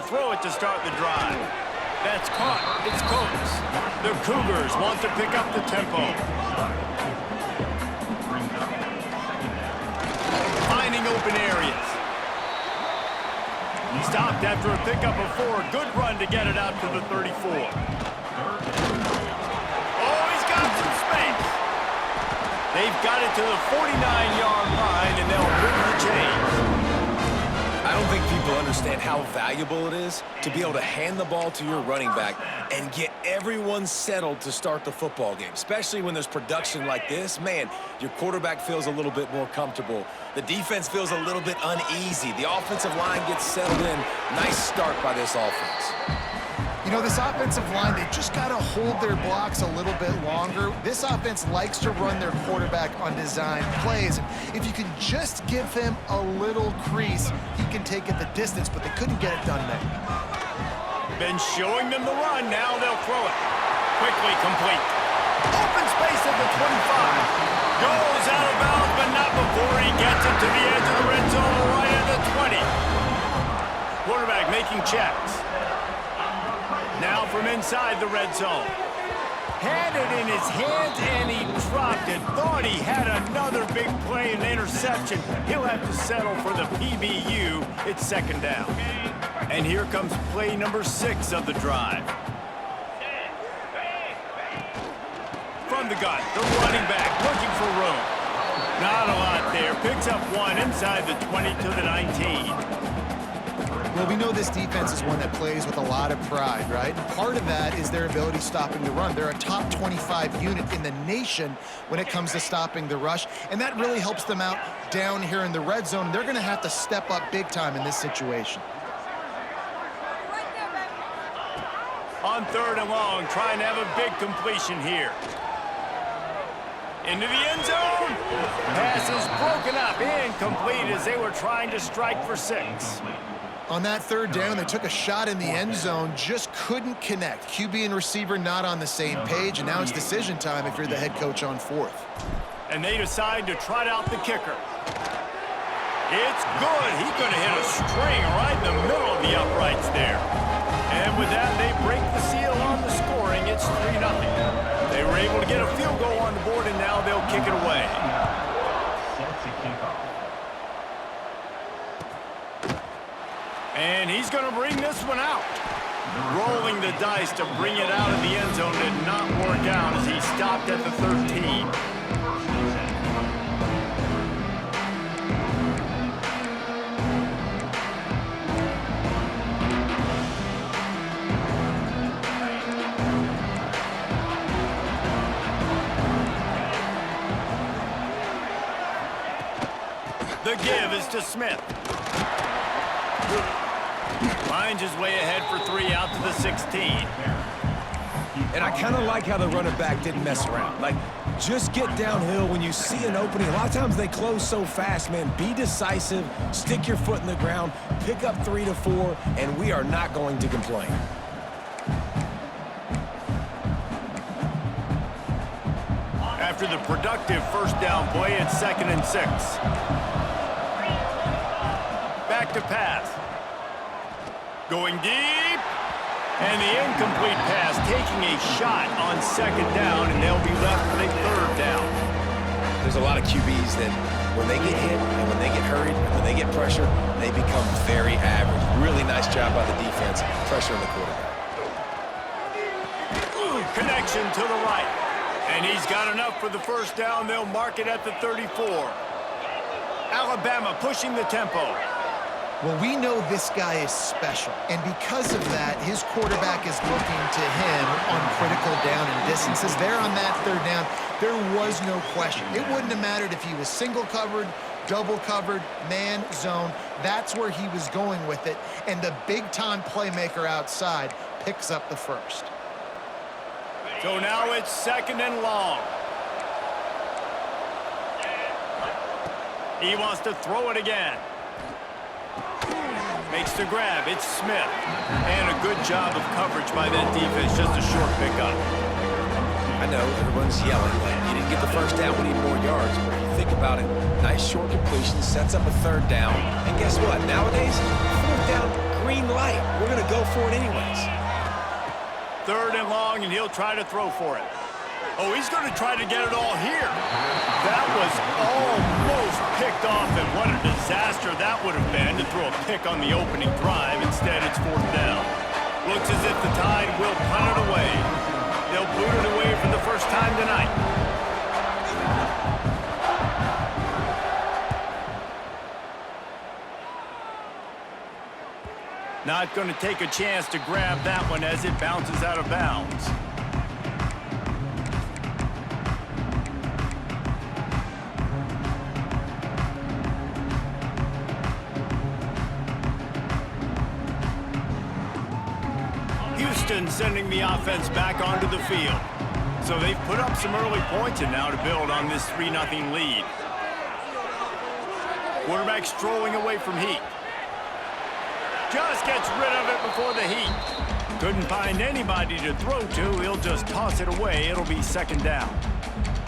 throw it to start the drive. That's caught. It's Coates. The Cougars want to pick up the tempo. Finding open areas. Stopped after a pickup of 4. Good run to get it out to the 34. Oh, he's got some space. They've got it to the 49-yard line, and they'll bring the change. I don't think people understand how valuable it is to be able to hand the ball to your running back and get everyone settled to start the football game, especially when there's production like this. Man, your quarterback feels a little bit more comfortable. The defense feels a little bit uneasy. The offensive line gets settled in. Nice start by this offense. You know, this offensive line, they just got to hold their blocks a little bit longer. This offense likes to run their quarterback on design plays. If you can just give him a little crease, he can take it the distance, but they couldn't get it done there. Been showing them the run. Now they'll throw it. Quickly complete. Open space at the 25. Goes out of bounds, but not before he gets it to the edge of the red zone right at the 20. Quarterback making checks. Now from inside the red zone. Had it in his hands and he dropped it. Thought he had another big play and interception. He'll have to settle for the PBU. It's second down. And here comes play number 6 of the drive. From the gun, the running back looking for room. Not a lot there. Picks up 1 inside the 20 to the 19. Well, we know this defense is one that plays with a lot of pride, right? Part of that is their ability stopping the run. They're a top 25 unit in the nation when it comes to stopping the rush, and that really helps them out down here in the red zone. They're going to have to step up big time in this situation. On 3rd and long, trying to have a big completion here. Into the end zone. Pass is broken up, incomplete as they were trying to strike for 6. On that 3rd down, they took a shot in the end zone, just couldn't connect. QB and receiver not on the same page, and now it's decision time if you're the head coach on 4th. And they decide to trot out the kicker. It's good. He could have hit a string right in the middle of the uprights there. And with that, they break the seal on the scoring. It's 3-0. They were able to get a field goal on the board, and now they'll kick it away. And he's going to bring this one out. Rolling the dice to bring it out of the end zone did not work out as he stopped at the 13. The give is to Smith. Finds his way ahead for 3 out to the 16. And I kind of like how the running back didn't mess around. Like, just get downhill when you see an opening. A lot of times they close so fast, man. Be decisive, stick your foot in the ground, pick up 3 to 4, and we are not going to complain. After the productive first down play, it's 2nd and 6. Back to pass. Going deep. And the incomplete pass taking a shot on 2nd down, and they'll be left with a 3rd down. There's a lot of QBs that when they get hit and when they get hurried and when they get pressure, they become very average. Really nice job by the defense, pressuring the quarterback. Connection to the right. And he's got enough for the first down. They'll mark it at the 34. Alabama pushing the tempo. Well, we know this guy is special, and because of that, his quarterback is looking to him on critical down and distances. There on that 3rd down, there was no question. It wouldn't have mattered if he was single covered, double covered, man, zone. That's where he was going with it, and the big-time playmaker outside picks up the first. So now it's 2nd and long. He wants to throw it again. Makes the grab. It's Smith. And a good job of coverage by that defense. Just a short pickup. I know everyone's yelling like you didn't get the first down, we need more yards. But if you think about it, nice short completion, sets up a 3rd down. And guess what? Nowadays, 4th down, green light. We're going to go for it anyways. 3rd and long, and he'll try to throw for it. Oh, he's going to try to get it all here. That was almost picked off, and what a disaster that would have been to throw a pick on the opening drive. Instead, it's 4th down. Looks as if the Tide will punt it away. They'll boot it away for the first time tonight. Not going to take a chance to grab that one as it bounces out of bounds. Houston sending the offense back onto the field. So they've put up some early points and now to build on this 3-0 lead. Quarterback strolling away from heat. Just gets rid of it before the heat. Couldn't find anybody to throw to. He'll just toss it away. It'll be 2nd down.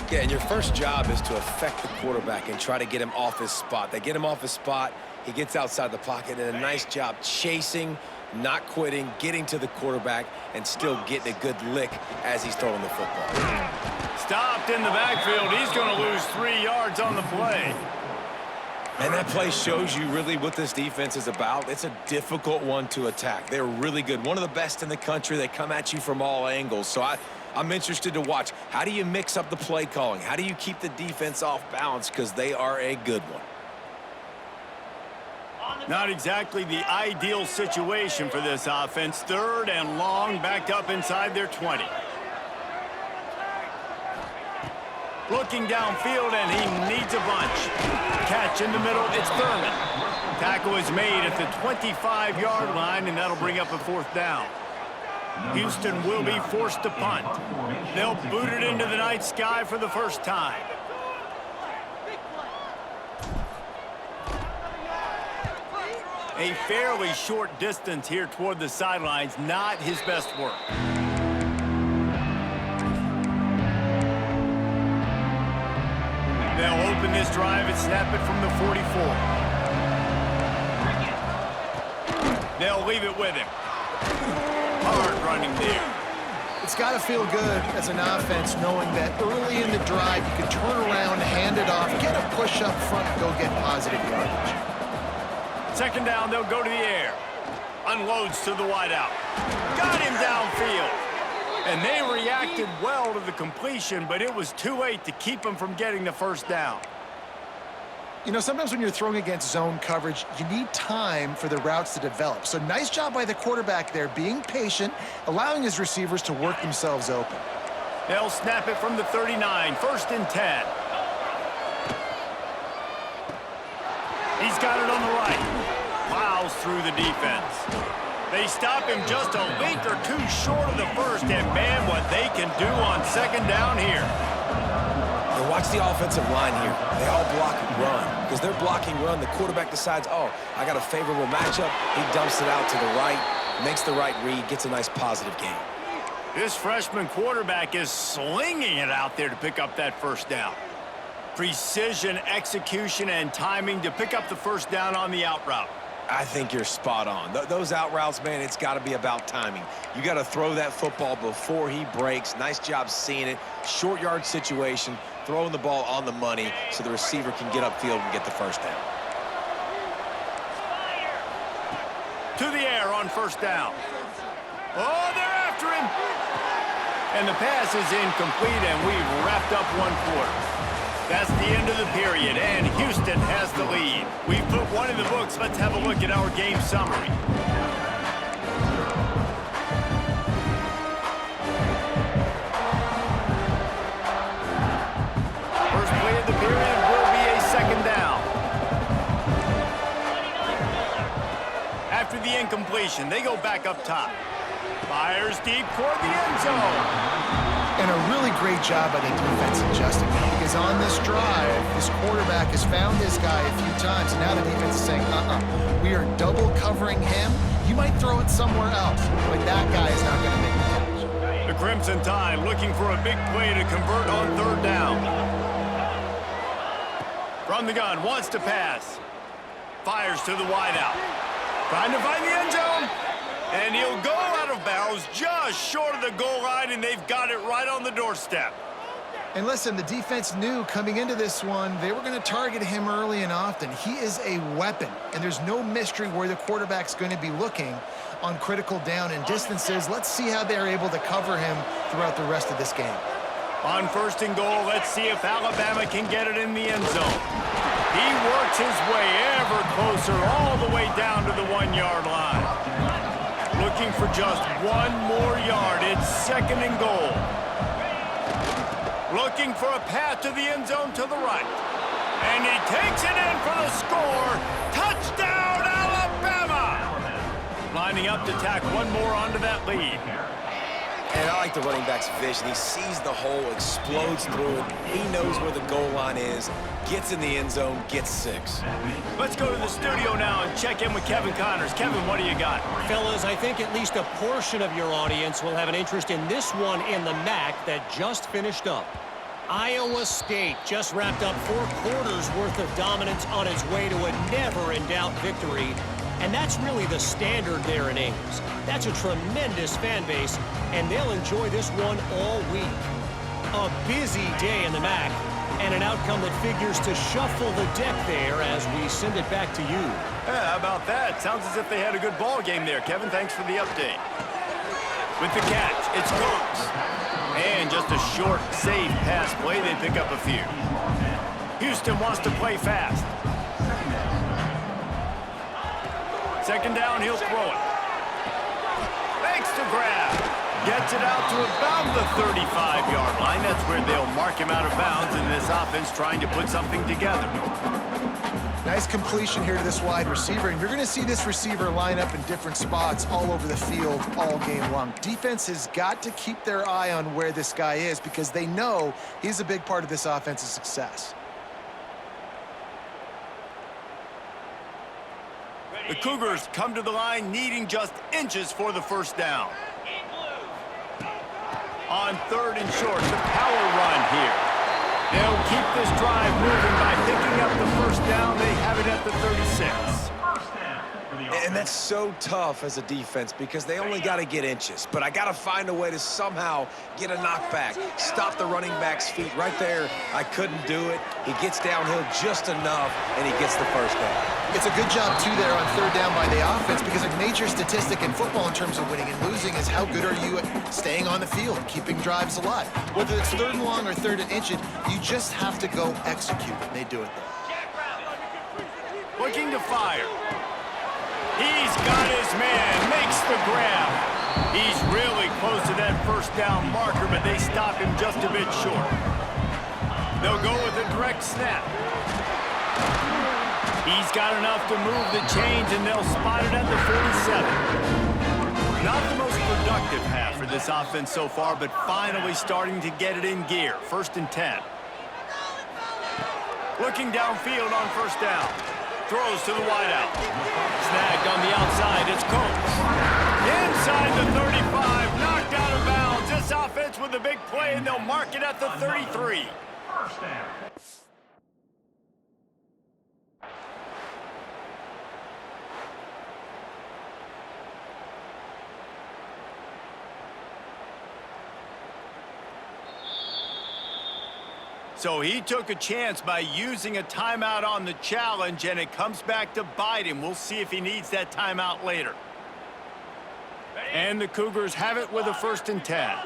Yeah, and your first job is to affect the quarterback and try to get him off his spot. They get him off his spot. He gets outside the pocket, and a nice job chasing, not quitting, getting to the quarterback, and still getting a good lick as he's throwing the football. Stopped in the backfield. He's going to lose 3 yards on the play. And that play shows you really what this defense is about. It's a difficult one to attack. They're really good. One of the best in the country. They come at you from all angles. So I'm interested to watch. How do you mix up the play calling? How do you keep the defense off balance? Because they are a good one. Not exactly the ideal situation for this offense. 3rd and long, backed up inside their 20. Looking downfield, and he needs a bunch. Catch in the middle, it's Thurman. Tackle is made at the 25-yard line, and that'll bring up a 4th down. Houston will be forced to punt. They'll boot it into the night sky for the first time. A fairly short distance here toward the sidelines, not his best work. They'll open this drive and snap it from the 44. They'll leave it with him. Hard running there. It's got to feel good as an offense knowing that early in the drive you can turn around, hand it off, get a push up front, and go get positive yardage. 2nd down, they'll go to the air. Unloads to the wideout. Got him downfield. And they reacted well to the completion, but it was too late to keep him from getting the 1st down. You know, sometimes when you're throwing against zone coverage, you need time for the routes to develop. So nice job by the quarterback there, being patient, allowing his receivers to work themselves open. They'll snap it from the 39, 1st and 10. He's got it on the right. Plows through the defense. They stop him just a length or 2 short of the 1st, and man, what they can do on 2nd down here. And watch the offensive line here. They all block and run. Because they're blocking run, the quarterback decides, oh, I got a favorable matchup. He dumps it out to the right, makes the right read, gets a nice positive gain. This freshman quarterback is slinging it out there to pick up that 1st down. Precision, execution, and timing to pick up the 1st down on the out route. I think you're spot on. Those out routes, man, it's got to be about timing. You got to throw that football before he breaks. Nice job seeing it. Short yard situation, throwing the ball on the money so the receiver can get upfield and get the 1st down. To the air on 1st down. Oh, they're after him. And the pass is incomplete, and we've wrapped up 1 quarter. That's the end of the period, and Houston has the lead. We've put 1 in the books. Let's have a look at our game summary. First play of the period will be a 2nd down. After the incompletion, they go back up top. Fires deep toward the end zone. And a really great job by the defense adjusting that, because on this drive, this quarterback has found this guy a few times, and now the defense is saying, we are double covering him. You might throw it somewhere else, but that guy is not going to make the catch. The Crimson Tide looking for a big play to convert on 3rd down. From the gun, wants to pass. Fires to the wideout. Trying to find the end zone. And he'll go out of bounds just short of the goal line, and they've got it right on the doorstep. And listen, the defense knew coming into this one, they were going to target him early and often. He is a weapon, and there's no mystery where the quarterback's going to be looking on critical down and distances. Let's see how they're able to cover him throughout the rest of this game. On first and goal, let's see if Alabama can get it in the end zone. He works his way ever closer all the way down to the 1-yard line. Looking for just one more yard. It's second and goal. Looking for a path to the end zone to the right. And he takes it in for the score. Touchdown, Alabama! Lining up to tack one more onto that lead. And I like the running back's vision. He sees the hole, explodes through it. He knows where the goal line is, gets in the end zone, gets 6. Let's go to the studio now and check in with Kevin Connors. Kevin, what do you got? Fellas, I think at least a portion of your audience will have an interest in this one in the MAC that just finished up. Iowa State just wrapped up 4 quarters worth of dominance on its way to a never-in-doubt victory. And that's really the standard there in Ames. That's a tremendous fan base, and they'll enjoy this one all week. A busy day in the MAC, and an outcome that figures to shuffle the deck there as we send it back to you. Yeah, how about that? Sounds as if they had a good ball game there, Kevin. Thanks for the update. With the catch, it's Coates. And just a short, safe pass play. They pick up a few. Houston wants to play fast. Second down, he'll throw it. Makes the grab. Gets it out to about the 35-yard line. That's where they'll mark him out of bounds in this offense trying to put something together. Nice completion here to this wide receiver, and you're going to see this receiver line up in different spots all over the field all game long. Defense has got to keep their eye on where this guy is because they know he's a big part of this offense's success. The Cougars come to the line needing just inches for the first down. On third and short, the power run here. They'll keep this drive moving by picking up the first down. They have it at the 36. And that's so tough as a defense because they only got to get inches. But I got to find a way to somehow get a knockback, stop the running back's feet right there. I couldn't do it. He gets downhill just enough, and he gets the first down. It's a good job, too, there on third down by the offense because a major statistic in football in terms of winning and losing is how good are you at staying on the field, keeping drives alive. Whether it's third and long or third and inches, you just have to go execute. They do it, though. Looking to fire. He's got his man, makes the grab. He's really close to that first down marker, but they stop him just a bit short. They'll go with a direct snap. He's got enough to move the chains, and they'll spot it at the 47. Not the most productive half for this offense so far, but finally starting to get it in gear. First and 10. Looking downfield on first down. Throws to the wideout. Snagged on the outside. It's Coates. Inside the 35. Knocked out of bounds. This offense with a big play, and they'll mark it at the 33. First down. So he took a chance by using a timeout on the challenge, and it comes back to bite him. We'll see if he needs that timeout later. And the Cougars have it with a first and 10.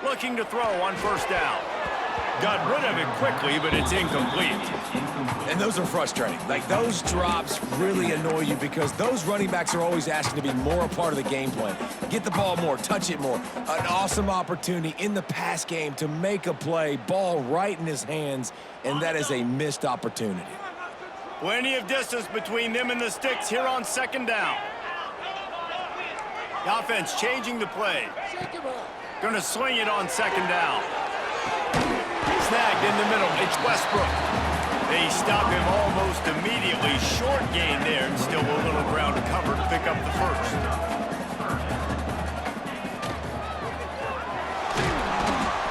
Looking to throw on first down. Got rid of it quickly, but it's incomplete. And those are frustrating. Like, those drops really annoy you because those running backs are always asking to be more a part of the game plan. Get the ball more, touch it more. An awesome opportunity in the pass game to make a play, ball right in his hands, and that is a missed opportunity. Plenty of distance between them and the sticks here on second down. The offense changing the play. Gonna swing it on second down. Snagged in the middle. It's Westbrook. They stop him almost immediately. Short gain there, and still a little ground to cover to pick up the first.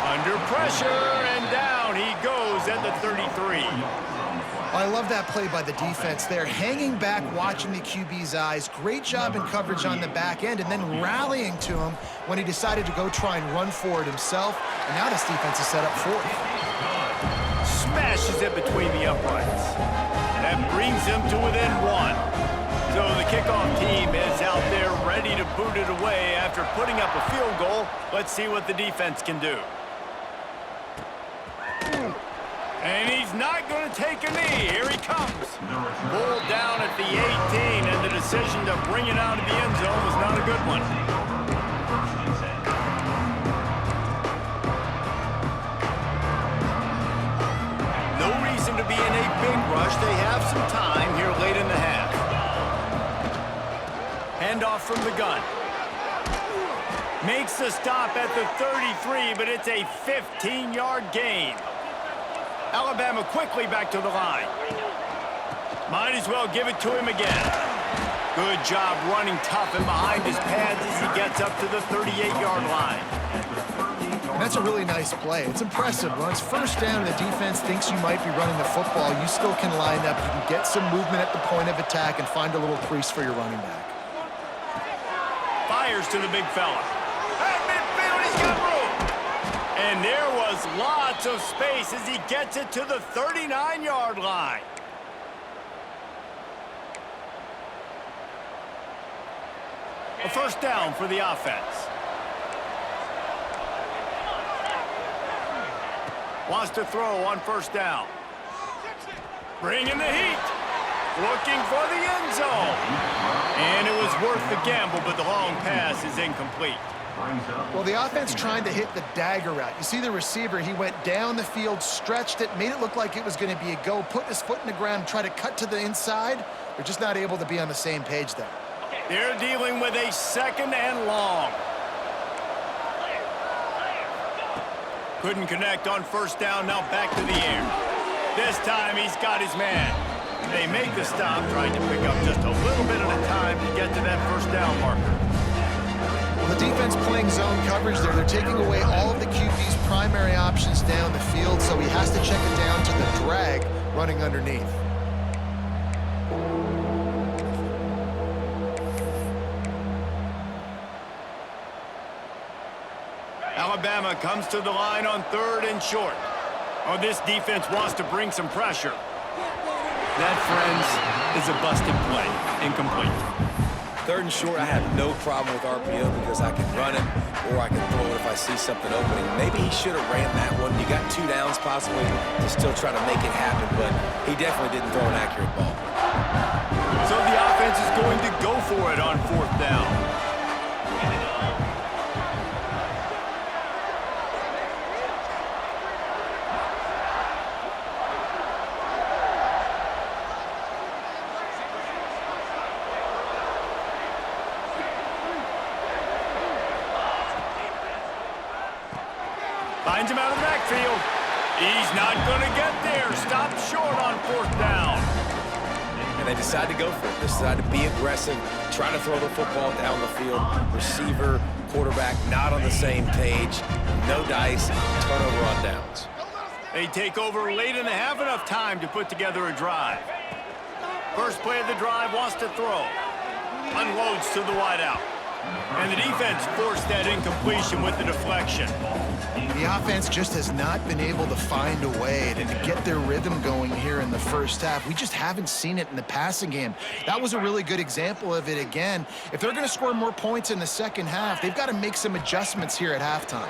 Under pressure and down. He I love that play by the defense there. Hanging back, watching the QB's eyes. Great job in coverage on the back end, and then rallying to him when he decided to go try and run for it himself. And now this defense is set up for it. Smashes it between the uprights. That brings him to within one. So the kickoff team is out there ready to boot it away after putting up a field goal. Let's see what the defense can do. And he's not going to take a knee. Here he comes. Pulled down at the 18, and the decision to bring it out of the end zone was not a good one. No reason to be in a big rush. They have some time here late in the half. Handoff from the gun. Makes the stop at the 33, but it's a 15-yard gain. Alabama quickly back to the line. Might as well give it to him again. Good job running tough and behind his pads as he gets up to the 38-yard line. And that's a really nice play. It's impressive. When it's first down and the defense thinks you might be running the football, you still can line up. You can get some movement at the point of attack and find a little crease for your running back. Fires to the big fella. At midfield, he's got room. And there was lots of space as he gets it to the 39-yard line. A first down for the offense. Wants to throw on first down. Bringing the heat. Looking for the end zone. And it was worth the gamble, but the long pass is incomplete. Well, the offense trying to hit the dagger route. You see the receiver, he went down the field, stretched it, made it look like it was going to be a go, put his foot in the ground, try to cut to the inside. They're just not able to be on the same page there. They're dealing with a second and long. Couldn't connect on first down, now back to the air. This time he's got his man. They make the stop, trying to pick up just a little bit at a time to get to that first down marker. Well, the defense playing zone coverage there. They're taking away all of the QB's primary options down the field, so he has to check it down to the drag running underneath. Alabama comes to the line on third and short. Oh, this defense wants to bring some pressure. That, friends, is a busted play. Incomplete. Third and short, I have no problem with RPO because I can run it or I can throw it if I see something opening. Maybe he should have ran that one. You got 2 downs possibly to still try to make it happen, but he definitely didn't throw an accurate ball. So the offense is going to go for it on fourth down. Finds him out of the backfield. He's not going to get there. Stopped short on fourth down. And they decide to go for it. They decide to be aggressive, try to throw the football down the field. Receiver, quarterback, not on the same page. No dice, turnover on downs. They take over late in the half, enough time to put together a drive. First play of the drive, wants to throw. Unloads to the wideout. And the defense forced that incompletion with the deflection. The offense just has not been able to find a way to get their rhythm going here in the first half. We just haven't seen it in the passing game. That was a really good example of it again. If they're going to score more points in the second half, they've got to make some adjustments here at halftime.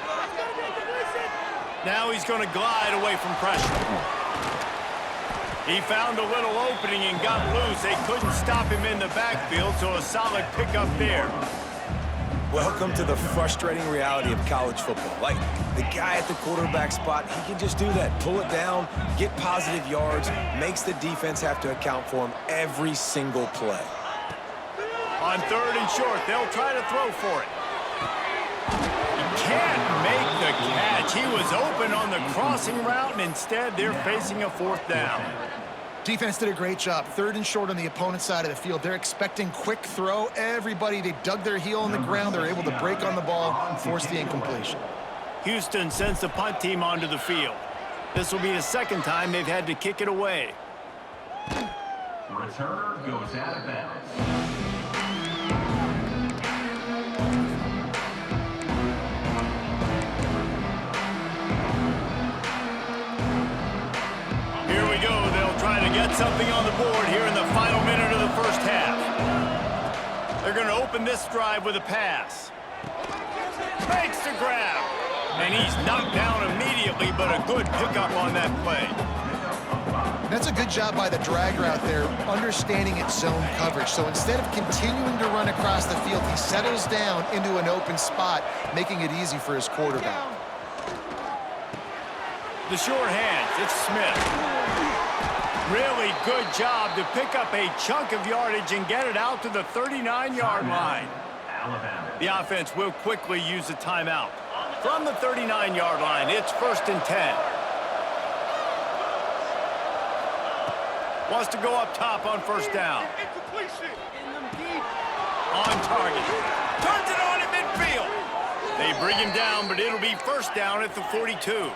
Now he's going to glide away from pressure. He found a little opening and got loose. They couldn't stop him in the backfield, so a solid pickup there. Welcome to the frustrating reality of college football. Like, the guy at the quarterback spot, he can just do that. Pull it down, get positive yards, makes the defense have to account for him every single play. On third and short, they'll try to throw for it. He can't make the catch. He was open on the crossing route, and instead they're facing a fourth down. Defense did a great job. Third and short on the opponent's side of the field. They're expecting quick throw. Everybody, they dug their heel in the ground. They're able to break on the ball and force the incompletion. Houston sends the punt team onto the field. This will be the second time they've had to kick it away. Returner goes out of bounds. Here we go. They'll try to get something on the board here in the final minute of the first half. They're going to open this drive with a pass. Makes the grab. And he's knocked down immediately, but a good pickup on that play. That's a good job by the drag route there, understanding its zone coverage. So instead of continuing to run across the field, he settles down into an open spot, making it easy for his quarterback. The short hands, it's Smith. Really good job to pick up a chunk of yardage and get it out to the 39-yard line. The offense will quickly use a timeout. From the 39-yard line, it's 1st and 10. Wants to go up top on first down. On target. Turns it on in midfield. They bring him down, but it'll be first down at the 42.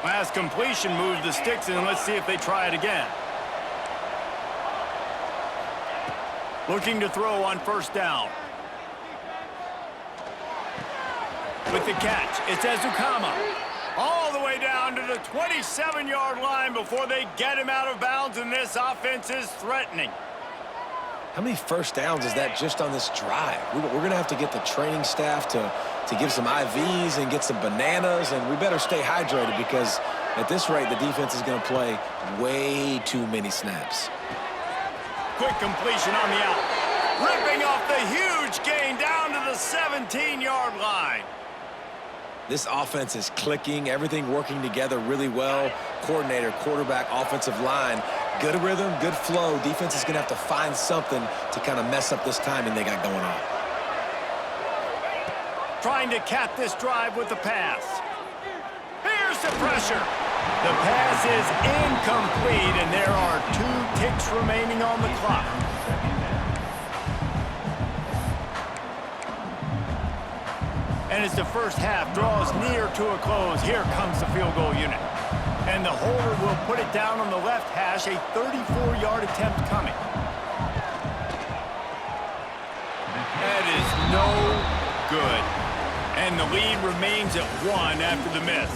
Last completion moved the sticks, and let's see if they try it again. Looking to throw on first down. With the catch, it's Ezukama. All the way down to the 27-yard line before they get him out of bounds, and this offense is threatening. How many first downs is that just on this drive? We're going to have to get the training staff to give some IVs and get some bananas, and we better stay hydrated because at this rate, the defense is going to play way too many snaps. Quick completion on the out. Ripping off the huge gain down to the 17-yard line. This offense is clicking, everything working together really well. Coordinator, quarterback, offensive line. Good rhythm, good flow. Defense is going to have to find something to kind of mess up this timing they got going on. Trying to cap this drive with the pass. Here's the pressure. The pass is incomplete, and there are 2 ticks remaining on the clock. And as the first half draws near to a close, here comes the field goal unit. And the holder will put it down on the left hash, a 34-yard attempt coming. That is no good. And the lead remains at 1 after the miss.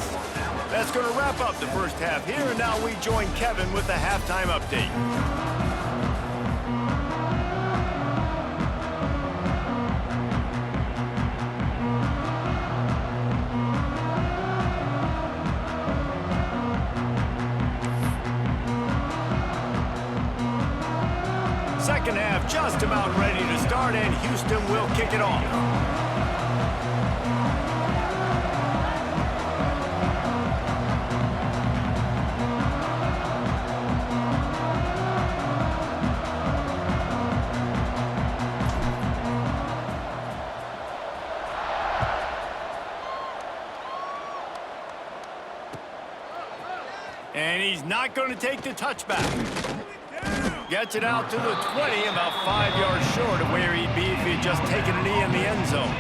That's going to wrap up the first half here, and now we join Kevin with the halftime update. Second half just about ready to start, and Houston will kick it off. And he's not going to take the touchback. Gets it out to the 20, about 5 yards short of where he'd be if he'd just taken a knee in the end zone.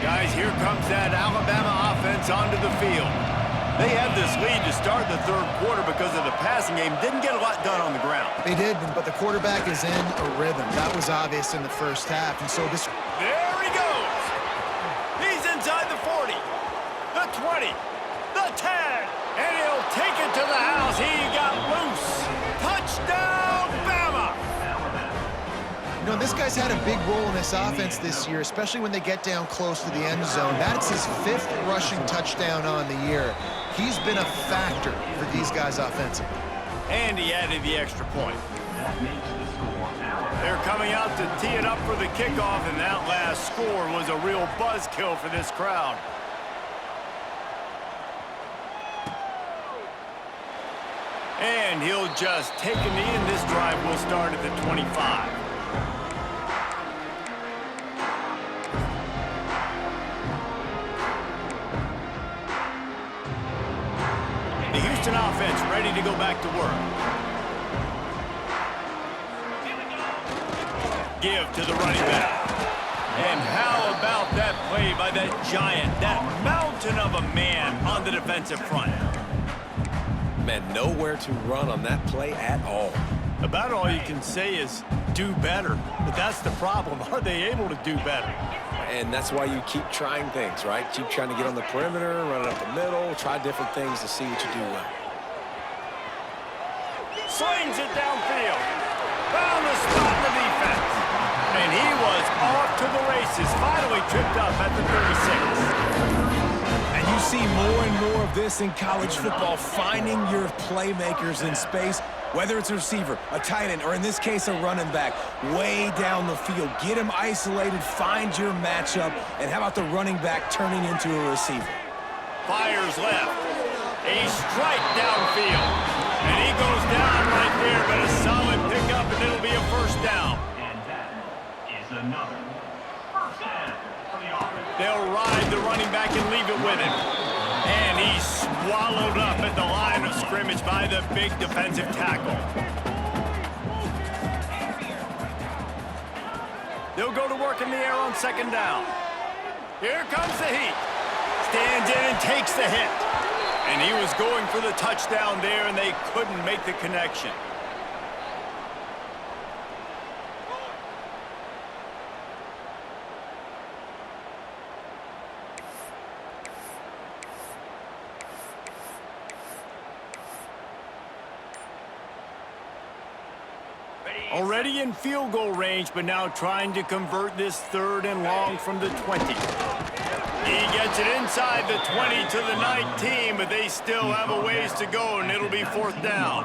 Guys, here comes that Alabama offense onto the field. They had this lead to start the third quarter because of the passing game. Didn't get a lot done on the ground. They did, but the quarterback is in a rhythm. That was obvious in the first half, and so this... There he goes. He's inside the 40, the 20, the 10, and he'll take it to the house. He got loose. Touchdown, Bama! You know, this guy's had a big role in this offense this year, especially when they get down close to the end zone. That's his 5th rushing touchdown on the year. He's been a factor for these guys offensively. And he added the extra point. They're coming out to tee it up for the kickoff, and that last score was a real buzzkill for this crowd. And he'll just take a knee, and this drive will start at the 25. The Houston offense ready to go back to work. Give to the running back. And how about that play by that giant, that mountain of a man on the defensive front? Man, nowhere to run on that play at all. About all you can say is do better. But that's the problem. Are they able to do better? And that's why you keep trying things, right? Keep trying to get on the perimeter, run it up the middle, try different things to see what you do well. Slings it downfield. Found the spot in the defense. And he was off to the races. Finally tripped up at the 36. And you see more and more of this in college football, finding your playmakers in space, whether it's a receiver, a tight end, or in this case, a running back, way down the field. Get him isolated, find your matchup, and how about the running back turning into a receiver? Fires left. A strike downfield. And he goes down right there, but a solid pickup, and it'll be a first down. And that is another first down for the offense. They'll ride the running back and leave it with him. And he's swallowed up at the line of scrimmage by the big defensive tackle. They'll go to work in the air on second down. Here comes the heat. Stands in and takes the hit. And he was going for the touchdown there, and they couldn't make the connection. Already in field goal range, but now trying to convert this 3rd and long from the 20. He gets it inside the 20 to the 19, but they still have a ways to go, and it'll be 4th down.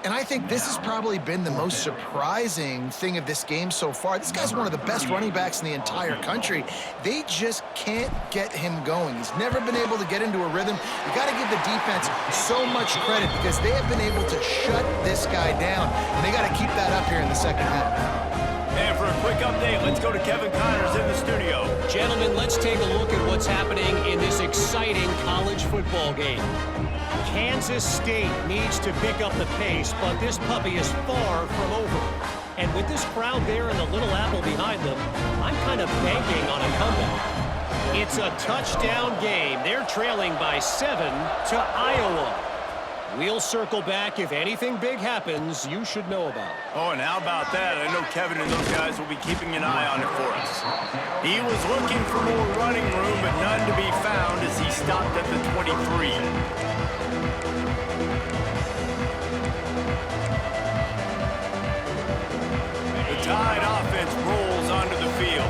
And I think this has probably been the most surprising thing of this game so far. This guy's one of the best running backs in the entire country. They just can't get him going. He's never been able to get into a rhythm. You got to give the defense so much credit because they have been able to shut this guy down, and they got to keep that up here in the second half. And for a quick update, let's go to Kevin Connors in the studio. Gentlemen, let's take a look at what's happening in this exciting college football game. Kansas State needs to pick up the pace, but this puppy is far from over. And with this crowd there and the Little Apple behind them, I'm kind of banking on a comeback. It's a touchdown game. They're trailing by 7 to Iowa. We'll circle back if anything big happens you should know about. Oh, and how about that? I know Kevin and those guys will be keeping an eye on it for us. He was looking for more running room, but none to be found as he stopped at the 23. The Tide offense rolls onto the field.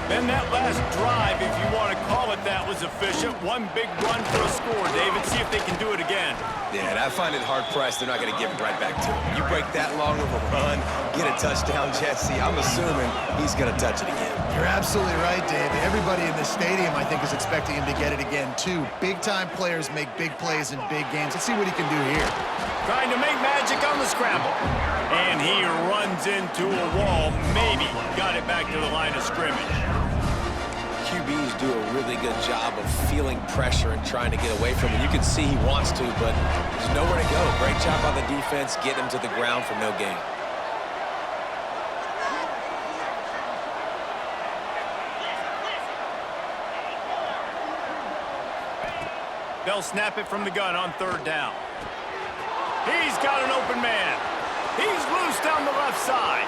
Then that last drive, if you want to call it that, was efficient. One big run for a score, David. See if they can do it again. Yeah, and I find it hard-pressed they're not going to give it right back to him. You break that long of a run, get a touchdown, Jesse, I'm assuming he's going to touch it again. You're absolutely right, Dave. Everybody in the stadium, I think, is expecting him to get it again, too. Big-time players make big plays in big games. Let's see what he can do here. Trying to make magic on the scramble. And he runs into a wall. Maybe got it back to the line of scrimmage. QBs do a really good job of feeling pressure and trying to get away from it. You can see he wants to, but there's nowhere to go. Great job on the defense, getting him to the ground for no gain. They'll snap it from the gun on 3rd down. He's got an open man. He's loose down the left side.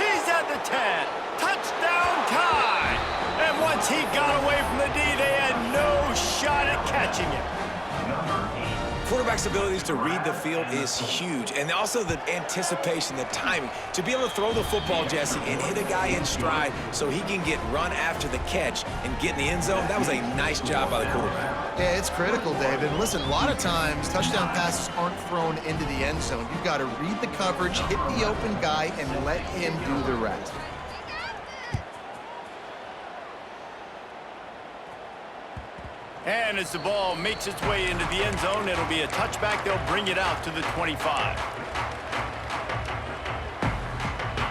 He's at the 10. Touchdown Tide. And once he got away from the D, they had no shot at catching him. Quarterback's abilities to read the field is huge, and also the anticipation, the timing. To be able to throw the football, Jesse, and hit a guy in stride so he can get run after the catch and get in the end zone, that was a nice job by the quarterback. Yeah, it's critical, David. And listen, a lot of times, touchdown passes aren't thrown into the end zone. You've got to read the coverage, hit the open guy, and let him do the rest. And as the ball makes its way into the end zone, it'll be a touchback. They'll bring it out to the 25.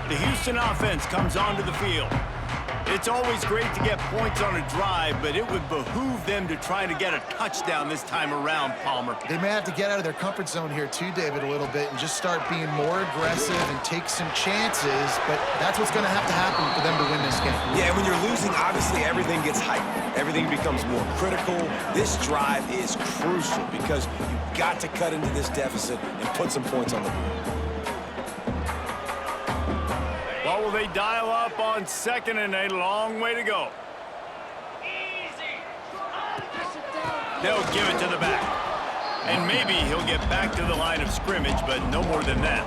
The Houston offense comes onto the field. It's always great to get points on a drive, but it would behoove them to try to get a touchdown this time around, Palmer. They may have to get out of their comfort zone here too, David, a little bit and just start being more aggressive and take some chances, but that's what's going to happen for them to win this game. Yeah, when you're losing, obviously everything gets heightened. Everything becomes more critical. This drive is crucial because you've got to cut into this deficit and put some points on the board. What will they dial up on 2nd and a long way to go? They'll give it to the back. And maybe he'll get back to the line of scrimmage, but no more than that.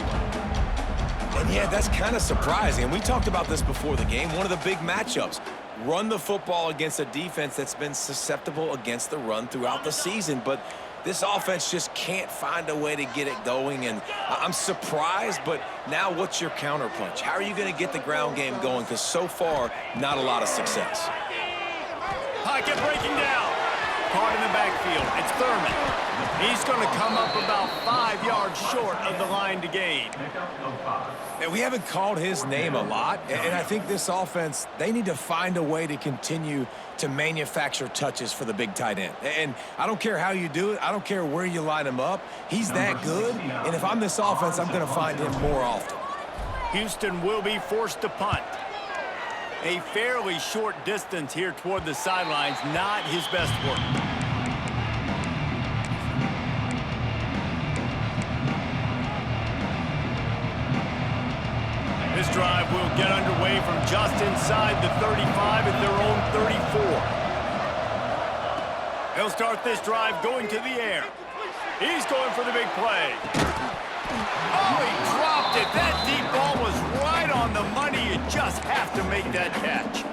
And yeah, that's kind of surprising. And we talked about this before the game. One of the big matchups. Run the football against a defense that's been susceptible against the run throughout the season. But this offense just can't find a way to get it going. And I'm surprised, but now what's your counterpunch? How are you going to get the ground game going? Because so far, not a lot of success. Pocket breaking down. Caught in the backfield. It's Thurman. He's going to come up about 5 yards short of the line to gain. And we haven't called his name a lot, and I think this offense, they need to find a way to continue to manufacture touches for the big tight end. And I don't care how you do it. I don't care where you line him up. He's that good, and if I'm this offense, I'm going to find him more often. Houston will be forced to punt. A fairly short distance here toward the sidelines, not his best work. This drive will get underway from just inside the 35 at their own 34. He'll start this drive going to the air. He's going for the big play. Oh, he dropped it. That deep ball was right on the money. You just have to make that catch.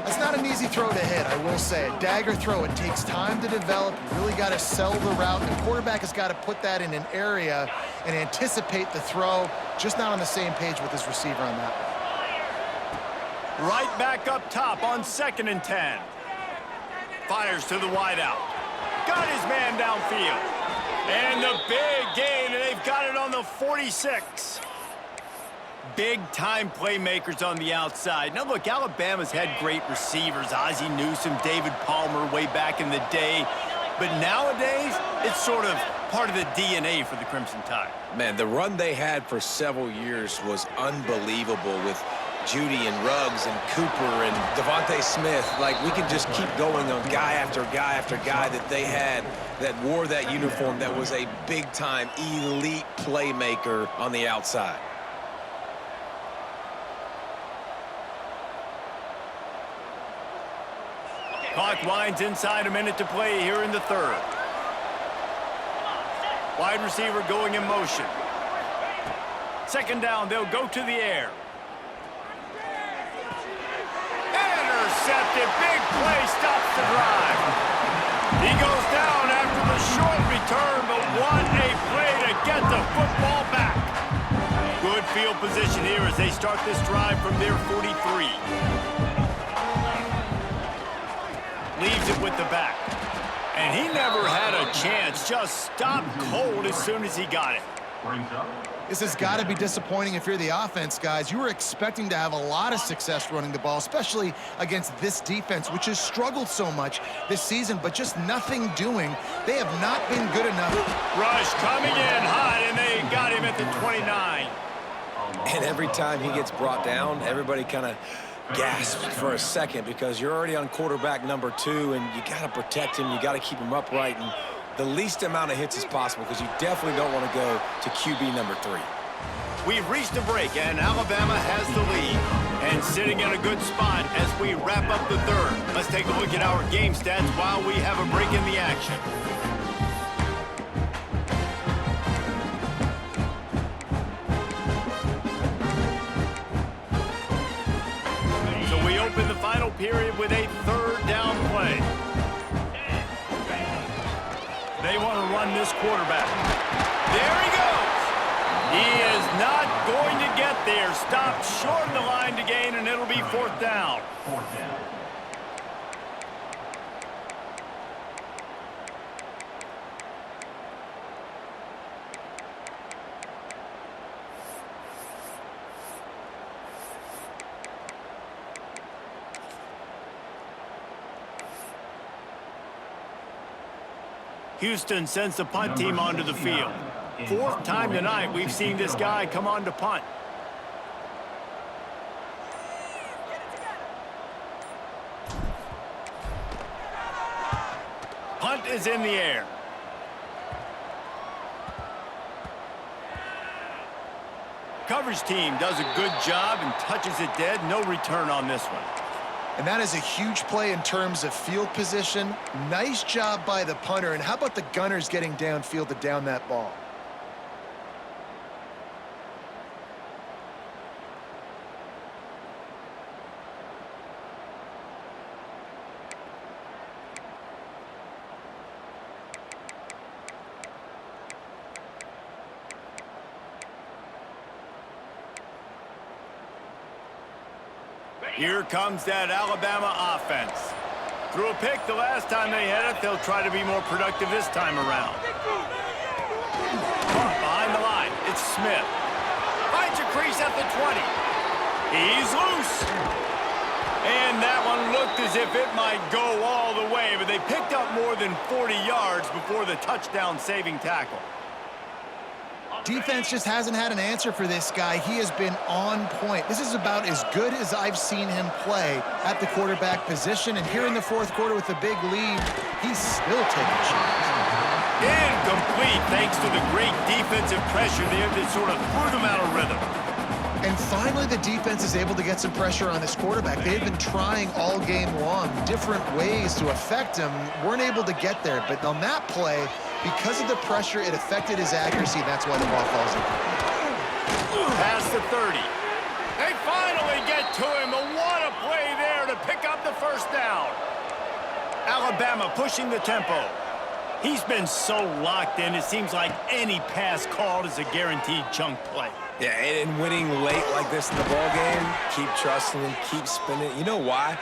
That's not an easy throw to hit, I will say. A dagger throw, it takes time to develop. You really got to sell the route. The quarterback has got to put that in an area and anticipate the throw. Just not on the same page with his receiver on that. Right back up top on 2nd and 10. Fires to the wideout. Got his man downfield. And the big gain, and they've got it on the 46. Big-time playmakers on the outside. Now, look, Alabama's had great receivers. Ozzie Newsome, David Palmer way back in the day. But nowadays, it's sort of part of the DNA for the Crimson Tide. Man, the run they had for several years was unbelievable with Judy and Ruggs and Cooper and Devontae Smith. Like, we can just keep going on guy after guy after guy that they had that wore that uniform that was a big-time elite playmaker on the outside. Clock winds inside, a minute to play here in the 3rd. Wide receiver going in motion. 2nd down, they'll go to the air. Intercepted, big play, stops the drive. He goes down after the short return, but what a play to get the football back. Good field position here as they start this drive from their 43. Leaves it with the back. And he never had a chance. Just stopped cold as soon as he got it. This has got to be disappointing if you're the offense, guys. You were expecting to have a lot of success running the ball, especially against this defense, which has struggled so much this season, but just nothing doing. They have not been good enough. Rush coming in hot, and they got him at the 29. And every time he gets brought down, everybody kind of gasps for a second because you're already on quarterback number 2, and you got to protect him. You got to keep him upright and the least amount of hits as possible because you definitely don't want to go to QB number 3. We've reached a break, and Alabama has the lead. And sitting in a good spot as we wrap up the 3rd. Let's take a look at our game stats while we have a break in the action. So we open the final period with a 3rd down play. They want to run this quarterback. There he goes. He is not going to get there. Stopped short of the line to gain, and it'll be 4th down. Houston sends the punt team onto the field. Fourth time tonight we've seen this guy come on to punt. Punt is in the air. Coverage team does a good job and touches it dead. No return on this one. And that is a huge play in terms of field position. Nice job by the punter. And how about the Gunners getting downfield to down that ball? Here comes that Alabama offense. Threw a pick the last time they had it. They'll try to be more productive this time around. Caught behind the line. It's Smith. Finds a crease at the 20. He's loose. And that one looked as if it might go all the way, but they picked up more than 40 yards before the touchdown-saving tackle. Defense just hasn't had an answer for this guy. He has been on point. This is about as good as I've seen him play at the quarterback position. And here in the fourth quarter with a big lead, he's still taking shots. Incomplete thanks to the great defensive pressure there that sort of threw them out of rhythm. And finally, the defense is able to get some pressure on this quarterback. They had been trying all game long different ways to affect him. Weren't able to get there. But on that play, because of the pressure, it affected his accuracy. That's why the ball falls in. Past the 30. They finally get to him. But what a play there to pick up the first down. Alabama pushing the tempo. He's been so locked in, it seems like any pass called is a guaranteed chunk play. Yeah, and winning late like this in the ball game, keep trusting him, keep spinning. You know why?